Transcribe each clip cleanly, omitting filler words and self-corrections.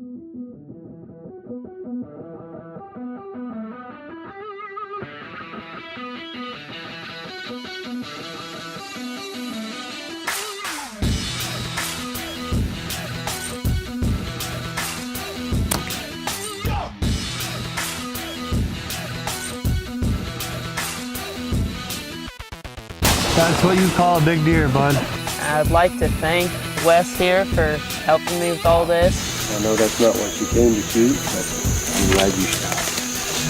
That's what you call a big deer, bud. I'd like to thank Wes here for helping me with all this. I know that's not what you came to shoot, but I'm glad you shot.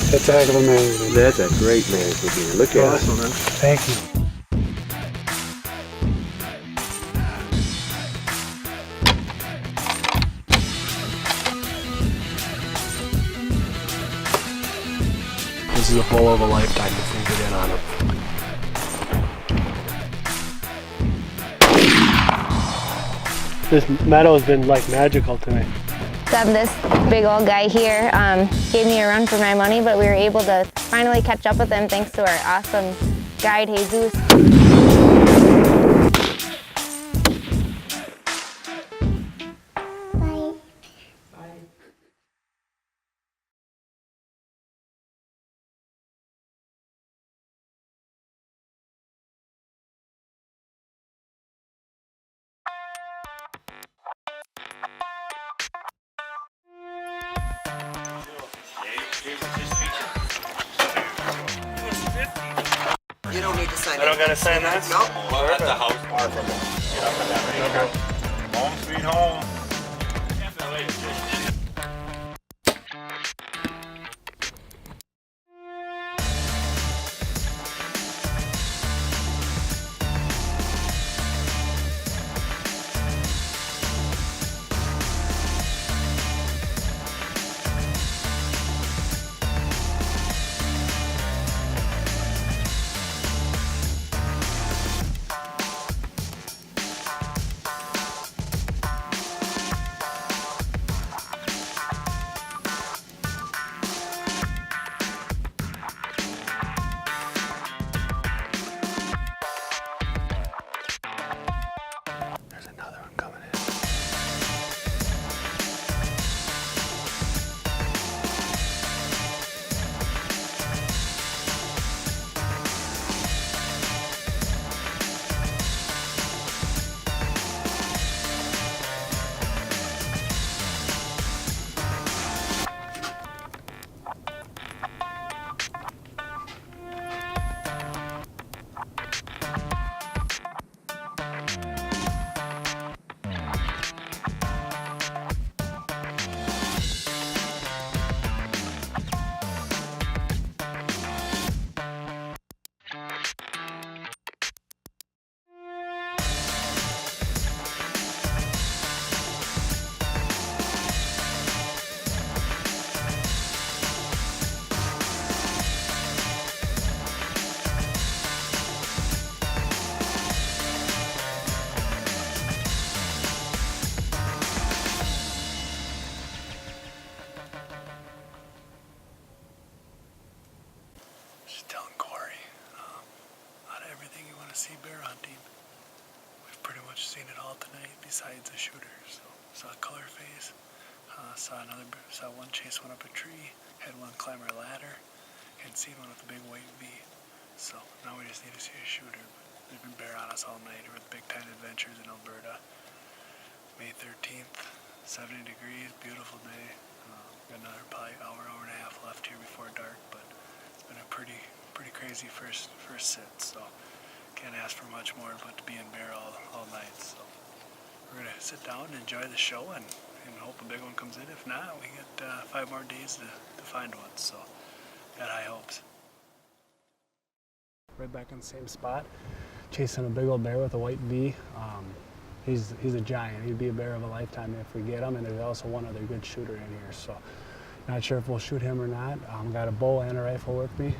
That's a heck of a management. That's a great management deer. Look at Awesome, man. Thank you. This is a bull of a lifetime if we get in on him. This meadow has been like magical to me. This big old guy here gave me a run for my money, but we were able to finally catch up with him thanks to our awesome guide, Jesus. You don't need to sign it. I don't gotta sign that? No. Well, that's the house bar from it. Get up in that range. Home sweet home. See bear hunting. We've pretty much seen it all tonight besides the shooter. So saw color phase, saw one chase one up a tree, had one climb a ladder, and seen one with a big white V. So now we just need to see a shooter. They've been bear on us all night. We're at the Big Time Adventures in Alberta. May 13th, 70 degrees, beautiful day. Got another probably hour and a half left here before dark, but it's been a pretty crazy first sit. So can't ask for much more but to be in bear all night. So we're gonna sit down and enjoy the show and hope a big one comes in. If not, we get 5 more days to find one. So got high hopes. Right back in the same spot, chasing a big old bear with a white V. He's a giant. He'd be a bear of a lifetime if we get him. And there's also one other good shooter in here. So not sure if we'll shoot him or not. Got a bow and a rifle with me.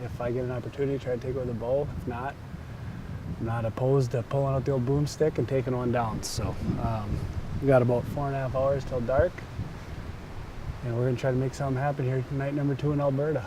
If I get an opportunity, try to take with a bow. If not, I'm not opposed to pulling out the old boomstick and taking one down. So we got about 4.5 hours till dark, and we're gonna try to make something happen here night number 2 in Alberta.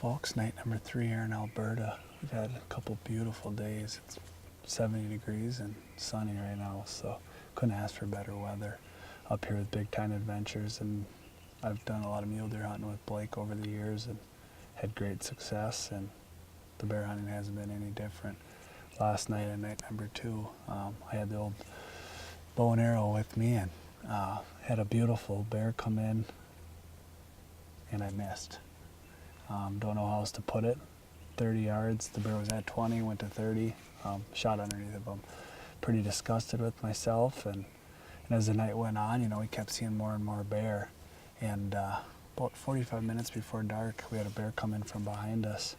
folks. Night number 3 here in Alberta. We've had a couple beautiful days. It's 70 degrees and sunny right now, so couldn't ask for better weather up here with Big Time Adventures. And I've done a lot of mule deer hunting with Blake over the years and had great success, and the bear hunting hasn't been any different. Last night at night number 2, I had the old bow and arrow with me and had a beautiful bear come in, and I missed. Don't know how else to put it. 30 yards, the bear was at 20, went to 30, shot underneath of him. Pretty disgusted with myself, and as the night went on, you know, we kept seeing more and more bear. And about 45 minutes before dark, we had a bear come in from behind us.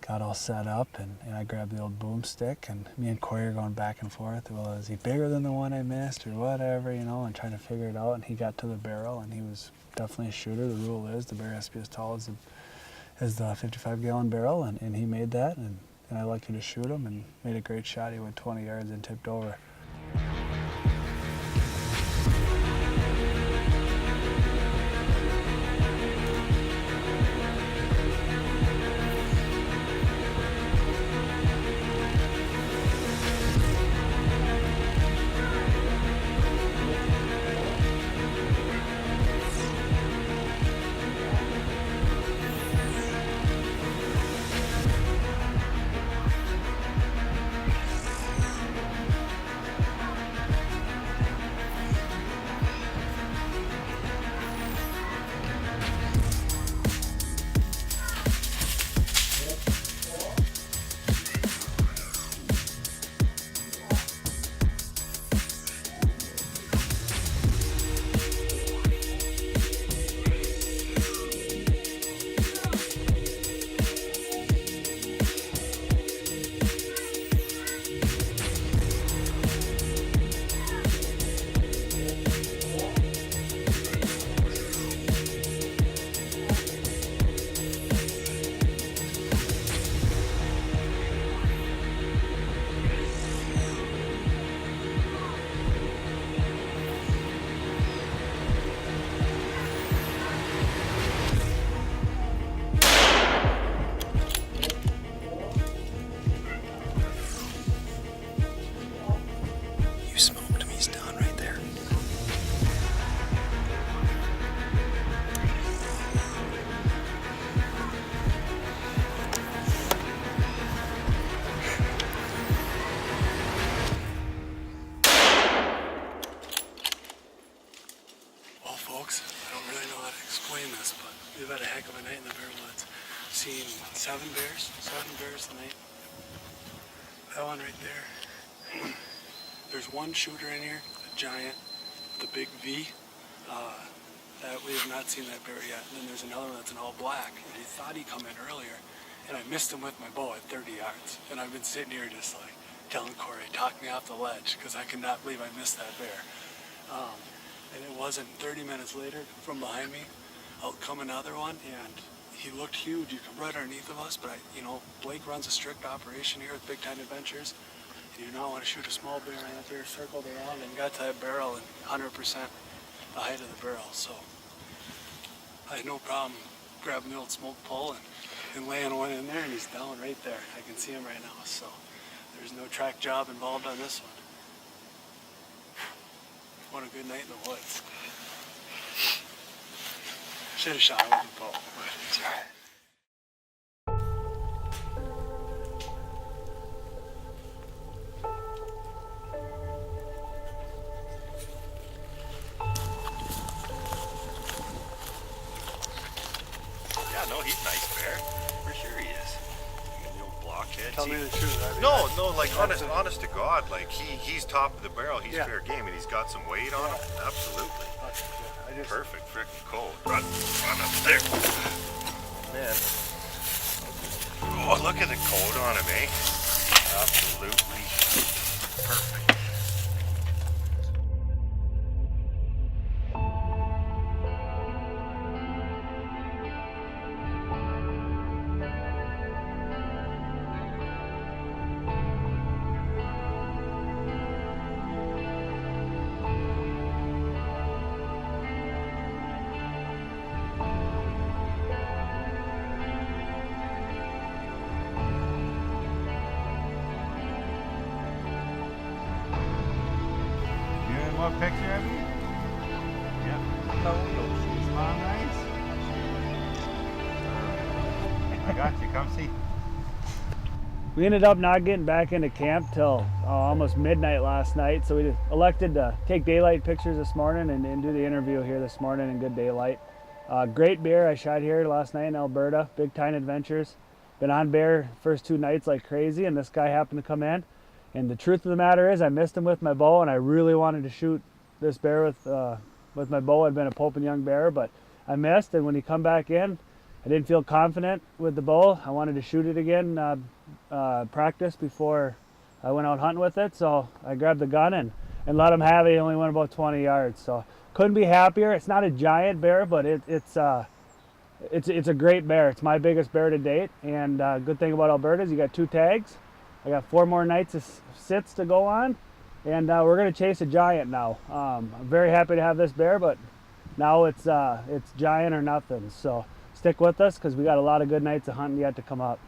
Got all set up, and I grabbed the old boomstick, and me and Corey are going back and forth. Well, is he bigger than the one I missed or whatever, you know, and trying to figure it out. And he got to the barrel, and he was definitely a shooter. The rule is the bear has to be as tall as the 55-gallon barrel, and he made that, and I elected to shoot him and made a great shot. He went 20 yards and tipped over. We've had a heck of a night in the bear woods. Seen 7 bears tonight. That one right there. There's one shooter in here, a giant, the big V. That we have not seen that bear yet. And then there's another one that's an all black. And he thought he'd come in earlier, and I missed him with my bow at 30 yards. And I've been sitting here just like telling Corey, talk me off the ledge, because I could not believe I missed that bear. And it wasn't 30 minutes later, from behind me, out come another one, and he looked huge. You come right underneath of us, but Blake runs a strict operation here with Big Time Adventures. You do not want to shoot a small bear, and that bear circled around and got to that barrel and 100% the height of the barrel. So I had no problem grabbing the old smoke pole and laying one in there, and he's down right there. I can see him right now, so there's no track job involved on this one. What a good night in the woods. Should have shot with the bow, but it's all right. Yeah, no, he's nice bear. For sure he is. The old blockhead. Tell me the truth. No, like honest to God, like he's top of the barrel. He's fair game, and he's got some weight on him. Absolutely. Perfect frickin' cold. Run up there. Man. Oh, look at the coat on him, eh? Absolutely perfect. more picture of you? Yeah. Smile nice. I got you. Come see. We ended up not getting back into camp till almost midnight last night, so we elected to take daylight pictures this morning and do the interview here this morning in good daylight. Great bear I shot here last night in Alberta, Big Time Adventures. Been on bear first 2 nights like crazy, and this guy happened to come in. And the truth of the matter is I missed him with my bow, and I really wanted to shoot this bear with my bow. I'd been a Pope and Young bear, but I missed, and when he come back in, I didn't feel confident with the bow. I wanted to shoot it again, practice before I went out hunting with it. So I grabbed the gun and let him have it. He only went about 20 yards. So couldn't be happier. It's not a giant bear, but it's a great bear. It's my biggest bear to date. And good thing about Alberta is you got 2 tags. I got 4 more nights of sits to go on. And we're gonna chase a giant now. I'm very happy to have this bear, but now it's giant or nothing. So stick with us because we got a lot of good nights of hunting yet to come up.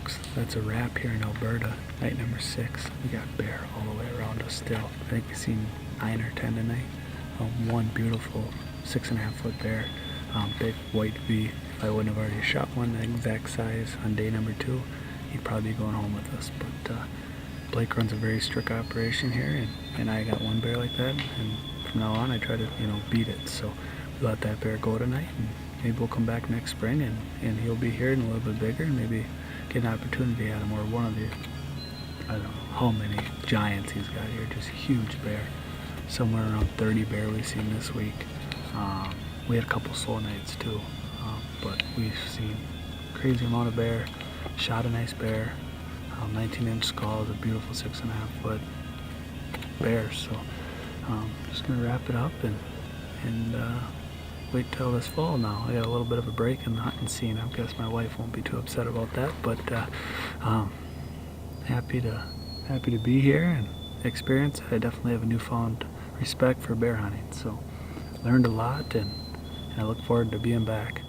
folks, that's a wrap here in Alberta. Night number 6. We got bear all the way around us still. I think we've seen 9 or 10 tonight. One beautiful 6.5 foot bear, big white V. If I wouldn't have already shot one the exact size on day number 2, he'd probably be going home with us. But Blake runs a very strict operation here, and I got one bear like that, and from now on I try to, beat it. So we let that bear go tonight, and maybe we'll come back next spring, and he'll be here and a little bit bigger, and maybe get an opportunity at him, or one of the, I don't know how many giants he's got here, just huge bear. Somewhere around 30 bear we've seen this week. We had a couple slow nights too, but we've seen crazy amount of bear, shot a nice bear, 19-inch skull, is a beautiful 6.5 foot bear. So just gonna wrap it up and wait till this fall now. I got a little bit of a break in the hunting scene. I guess my wife won't be too upset about that, but happy to be here and experience it. I definitely have a newfound respect for bear hunting. So learned a lot, and I look forward to being back.